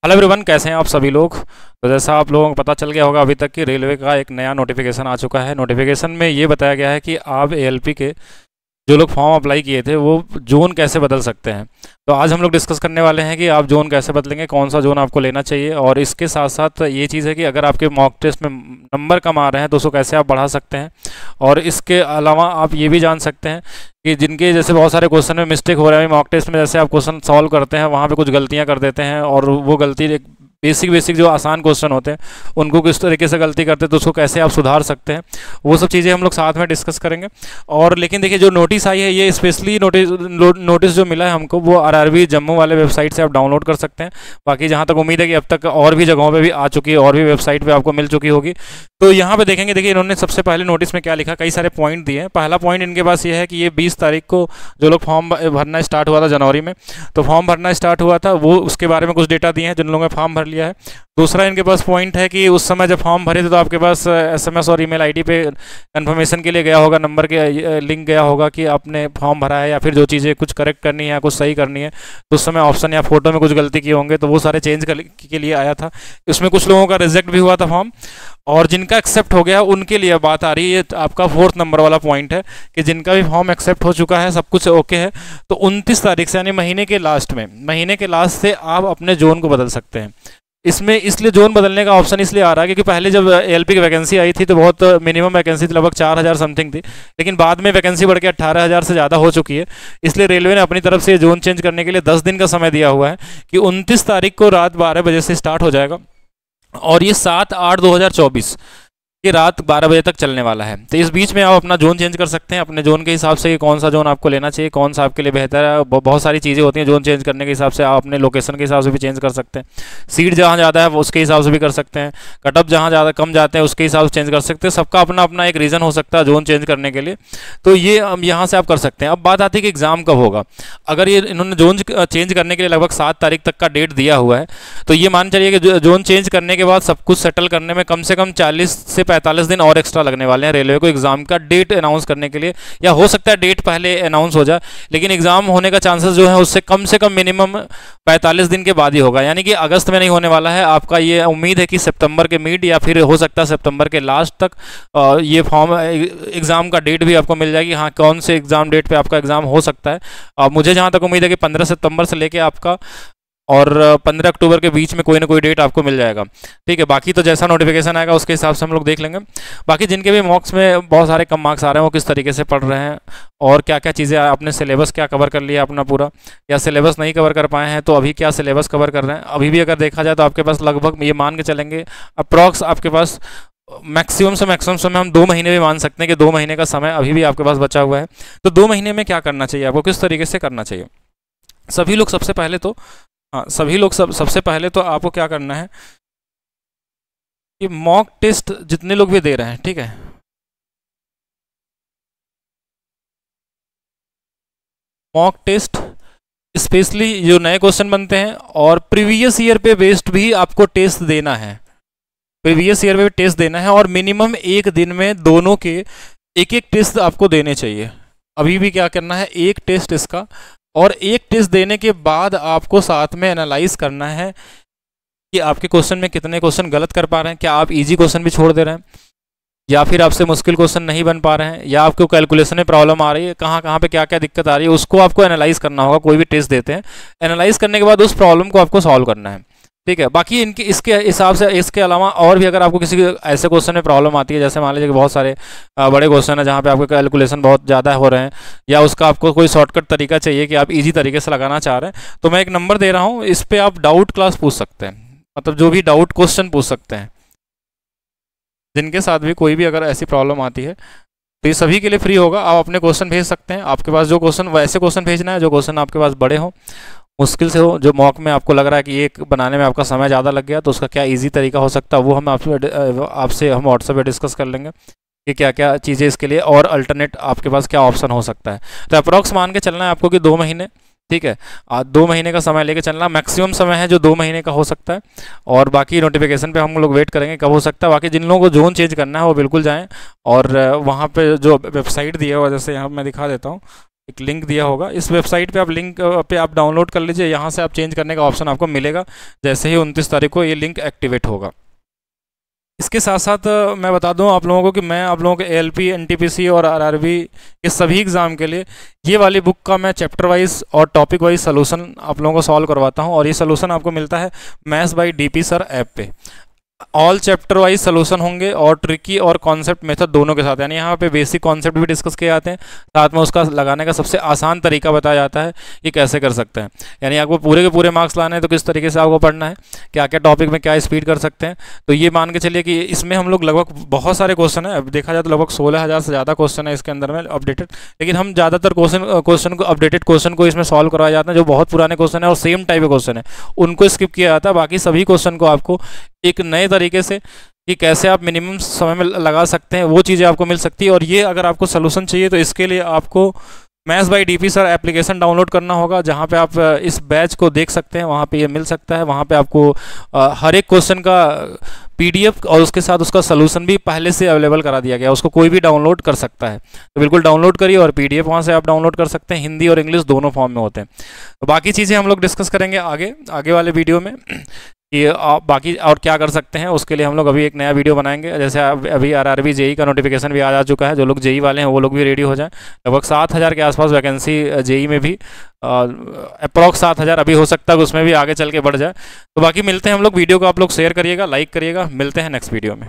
Hello everyone, कैसे हैं आप सभी लोग। तो जैसा आप लोगों को पता चल गया होगा अभी तक कि रेलवे का एक नया नोटिफिकेशन आ चुका है। नोटिफिकेशन में ये बताया गया है कि आप एएलपी के जो लोग फॉर्म अप्लाई किए थे वो जोन कैसे बदल सकते हैं। तो आज हम लोग डिस्कस करने वाले हैं कि आप जोन कैसे बदलेंगे, कौन सा जोन आपको लेना चाहिए, और इसके साथ साथ ये चीज़ है कि अगर आपके मॉक टेस्ट में नंबर कम आ रहे हैं तो उसको कैसे आप बढ़ा सकते हैं। और इसके अलावा आप ये भी जान सकते हैं कि जिनके जैसे बहुत सारे क्वेश्चन में मिस्टेक हो रहा है मॉक टेस्ट में, जैसे आप क्वेश्चन सॉल्व करते हैं वहाँ पे कुछ गलतियाँ कर देते हैं, और वो गलती बेसिक जो आसान क्वेश्चन होते हैं उनको किस तरीके से गलती करते हैं तो उसको कैसे आप सुधार सकते हैं, वो सब चीज़ें हम लोग साथ में डिस्कस करेंगे। और लेकिन देखिए, जो नोटिस आई है ये स्पेशली नोटिस जो मिला है हमको वो आरआरबी जम्मू वाले वेबसाइट से आप डाउनलोड कर सकते हैं। बाकी जहाँ तक उम्मीद है कि अब तक और भी जगहों पे भी आ चुकी है, और भी वेबसाइट पे आपको मिल चुकी होगी। तो यहाँ पे देखेंगे, देखिए इन्होंने सबसे पहले नोटिस में क्या लिखा, कई सारे पॉइंट दिए हैं। पहला पॉइंट इनके पास ये है कि ये 20 तारीख को जो लोग फॉर्म भरना स्टार्ट हुआ था जनवरी में, तो फॉर्म भरना स्टार्ट हुआ था वो उसके बारे में कुछ डेटा दिए हैं जिन लोगों ने फॉर्म भर लिया है। दूसरा इनके पास पॉइंट है कि उस समय जब फॉर्म भरे थे तो आपके पास एसएमएस और ईमेल आईडी पे कंफर्मेशन के लिए गया होगा, नंबर के लिंक गया होगा कि आपने फॉर्म भरा है, या फिर जो चीज़ें कुछ करेक्ट करनी है या कुछ सही करनी है तो उस समय ऑप्शन या फोटो में कुछ गलती किए होंगे तो वो सारे चेंज के लिए आया था। इसमें कुछ लोगों का रिजेक्ट भी हुआ था फॉर्म, और जिनका एक्सेप्ट हो गया उनके लिए बात आ रही है। ये आपका 4th नंबर वाला पॉइंट है कि जिनका भी फॉर्म एक्सेप्ट हो चुका है, सब कुछ ओके है, तो 29 तारीख से यानी महीने के लास्ट से आप अपने जोन को बदल सकते हैं। इसमें इसलिए जोन बदलने का ऑप्शन इसलिए आ रहा है क्योंकि पहले जब एएलपी की वैकेंसी आई थी तो बहुत मिनिमम वैकेंसी थी, लगभग 4000 समथिंग थी, लेकिन बाद में वैकेंसी बढ़ के 18000 से ज़्यादा हो चुकी है। इसलिए रेलवे ने अपनी तरफ से जोन चेंज करने के लिए 10 दिन का समय दिया हुआ है कि 29 तारीख को रात 12 बजे से स्टार्ट हो जाएगा, और ये 7/8/2024 ये रात 12 बजे तक चलने वाला है। तो इस बीच में आप अपना जोन चेंज कर सकते हैं अपने जोन के हिसाब से कि कौन सा जोन आपको लेना चाहिए, कौन सा आपके लिए बेहतर है। बहुत सारी चीज़ें होती हैं जोन चेंज करने के हिसाब से, आप अपने लोकेशन के हिसाब से भी चेंज कर सकते हैं। सीट जहाँ ज़्यादा है वो उसके हिसाब से भी कर सकते हैं, कटअप जहाँ ज़्यादा कम जाते हैं उसके हिसाब से चेंज कर सकते हैं। सबका अपना अपना एक रीज़न हो सकता है जोन चेंज करने के लिए, तो ये यहाँ से आप कर सकते हैं। अब बात आती है कि एग्ज़ाम कब होगा। अगर ये इन्होंने जोन चेंज करने के लिए लगभग 7 तारीख तक का डेट दिया हुआ है, तो ये मान चलिए कि जोन चेंज करने के बाद सब कुछ सेटल करने में कम से कम 40 से 45 दिन और एक्स्ट्रा लगने वाले हैं रेलवे को एग्जाम का डेट अनाउंस करने के लिए। या हो सकता है डेट पहले अनाउंस हो जाए, लेकिन एग्जाम होने का चांसेस जो है उससे कम से कम मिनिमम 45 दिन के बाद ही होगा, यानी कि अगस्त में नहीं होने वाला है आपका। ये उम्मीद है कि सितंबर के मिड या फिर हो सकता है सितंबर के लास्ट तक ये फॉर्म एग्जाम का डेट भी आपको मिल जाएगी। हाँ, कौन से एग्जाम डेट पे आपका एग्जाम हो सकता है, मुझे जहाँ तक उम्मीद है कि 15 सितंबर से लेके आपका और 15 अक्टूबर के बीच में कोई ना कोई डेट आपको मिल जाएगा। ठीक है, बाकी तो जैसा नोटिफिकेशन आएगा उसके हिसाब से हम लोग देख लेंगे। बाकी जिनके भी मॉक्स में बहुत सारे कम मार्क्स आ रहे हैं वो किस तरीके से पढ़ रहे हैं, और क्या क्या चीज़ें आपने सिलेबस क्या कवर कर लिया अपना पूरा, या सिलेबस नहीं कवर कर पाए हैं तो अभी क्या सिलेबस कवर कर रहे हैं। अभी भी अगर देखा जाए तो आपके पास लगभग ये मान के चलेंगे अप्रॉक्स आपके पास मैक्सिमम से मैक्सिमम समय हम 2 महीने भी मान सकते हैं कि 2 महीने का समय अभी भी आपके पास बचा हुआ है। तो 2 महीने में क्या करना चाहिए आपको, किस तरीके से करना चाहिए। सभी लोग सबसे पहले तो सबसे पहले तो आपको क्या करना है कि मॉक टेस्ट जितने लोग भी दे रहे हैं, ठीक है, मॉक टेस्ट स्पेशली जो नए क्वेश्चन बनते हैं और प्रीवियस ईयर पे बेस्ड भी आपको टेस्ट देना है। प्रीवियस ईयर पे टेस्ट देना है और मिनिमम एक दिन में दोनों के एक एक टेस्ट आपको देने चाहिए। अभी भी क्या करना है, एक टेस्ट इसका, और एक टेस्ट देने के बाद आपको साथ में एनालाइज करना है कि आपके क्वेश्चन में कितने क्वेश्चन गलत कर पा रहे हैं, क्या आप इजी क्वेश्चन भी छोड़ दे रहे हैं, या फिर आपसे मुश्किल क्वेश्चन नहीं बन पा रहे हैं, या आपको कैलकुलेशन में प्रॉब्लम आ रही है, कहाँ कहाँ पे क्या क्या दिक्कत आ रही है, उसको आपको एनालाइज करना होगा। कोई भी टेस्ट देते हैं, एनालाइज करने के बाद उस प्रॉब्लम को आपको सॉल्व करना है। ठीक है, बाकी इनके इसके हिसाब से इसके अलावा और भी अगर आपको किसी ऐसे क्वेश्चन में प्रॉब्लम आती है, जैसे मान लीजिए कि बहुत सारे बड़े क्वेश्चन है जहाँ पे आपके कैलकुलेशन बहुत ज़्यादा हो रहे हैं, या उसका आपको कोई शॉर्टकट तरीका चाहिए कि आप इजी तरीके से लगाना चाह रहे हैं, तो मैं एक नंबर दे रहा हूँ, इस पर आप डाउट क्लास पूछ सकते हैं, मतलब जो भी डाउट क्वेश्चन पूछ सकते हैं। जिनके साथ भी कोई भी अगर ऐसी प्रॉब्लम आती है तो ये सभी के लिए फ्री होगा। आप अपने क्वेश्चन भेज सकते हैं, आपके पास जो क्वेश्चन वैसे क्वेश्चन भेजना है जो क्वेश्चन आपके पास बड़े हों, मुश्किल से हो, जो मॉक में आपको लग रहा है कि ये बनाने में आपका समय ज़्यादा लग गया तो उसका क्या इजी तरीका हो सकता है, वो हम आपसे हम व्हाट्सएप पे डिस्कस कर लेंगे कि क्या क्या चीज़ें इसके लिए और अल्टरनेट आपके पास क्या ऑप्शन हो सकता है। तो अप्रॉक्स मान के चलना है आपको कि 2 महीने, ठीक है, 2 महीने का समय लेके चलना मैक्सिमम समय है जो 2 महीने का हो सकता है। और बाकी नोटिफिकेशन पे हम लोग वेट करेंगे कब हो सकता है। बाकी जिन लोगों को जोन चेंज करना है वो बिल्कुल जाएँ, और वहाँ पे जो वेबसाइट दी है वो जैसे यहाँ मैं दिखा देता हूँ, एक लिंक दिया होगा, इस वेबसाइट पे आप लिंक पे आप डाउनलोड कर लीजिए। यहाँ से आप चेंज करने का ऑप्शन आपको मिलेगा जैसे ही 29 तारीख को ये लिंक एक्टिवेट होगा। इसके साथ साथ मैं बता दूं आप लोगों को कि मैं आप लोगों के ALP, NTPC और RRB के सभी एग्ज़ाम के लिए ये वाली बुक का मैं चैप्टर वाइज और टॉपिक वाइज सलूशन आप लोगों को सॉल्व करवाता हूं, और ये सलूशन आपको मिलता है maths by DP sir app पे। ऑल चैप्टर वाइज सलूशन होंगे और ट्रिकी और कॉन्सेप्ट मेथड दोनों के साथ, यानी यहाँ पे बेसिक कॉन्सेप्ट भी डिस्कस किए जाते हैं, साथ में उसका लगाने का सबसे आसान तरीका बताया जाता है कि कैसे कर सकते हैं। यानी आपको पूरे के पूरे मार्क्स लाने हैं तो किस तरीके से आपको पढ़ना है, क्या क्या टॉपिक में क्या स्पीड कर सकते हैं। तो ये मान के चलिए कि इसमें हम लोग लगभग बहुत सारे क्वेश्चन है, अब देखा जाए तो लगभग 16,000 से ज़्यादा क्वेश्चन है इसके अंदर में अपडेटेड, लेकिन हम ज़्यादातर क्वेश्चन को अपडेटेड क्वेश्चन को इसमें सॉल्व करवाए जाते हैं। जो बहुत पुराने क्वेश्चन है और सेम टाइप के क्वेश्चन है उनको स्किप किया जाता है, बाकी सभी क्वेश्चन को आपको एक नए तरीके से कि कैसे आप मिनिमम समय में लगा सकते हैं वो चीज़ें आपको मिल सकती है। और ये अगर आपको सलूशन चाहिए तो इसके लिए आपको maths by DP sir application download करना होगा, जहाँ पे आप इस बैच को देख सकते हैं, वहाँ पे ये मिल सकता है। वहाँ पे आपको हर एक क्वेश्चन का PDF और उसके साथ उसका सलूशन भी पहले से अवेलेबल करा दिया गया, उसको कोई भी डाउनलोड कर सकता है। तो बिल्कुल डाउनलोड करिए और PDF वहाँ से आप डाउनलोड कर सकते हैं, हिंदी और इंग्लिश दोनों फॉर्म में होते हैं। तो बाकी चीज़ें हम लोग डिस्कस करेंगे आगे वाले वीडियो में कि आप बाकी और क्या कर सकते हैं। उसके लिए हम लोग अभी एक नया वीडियो बनाएंगे, जैसे अभी RRB JEE का नोटिफिकेशन भी आ जा चुका है, जो लोग JEE वाले हैं वो लोग भी रेडी हो जाएं। लगभग 7,000 के आसपास वैकेंसी JEE में भी, अप्रॉक्स 7,000 अभी हो सकता है उसमें भी आगे चल के बढ़ जाए। तो बाकी मिलते हैं हम लोग, वीडियो को आप लोग शेयर करिएगा, लाइक करिएगा, मिलते हैं नेक्स्ट वीडियो में।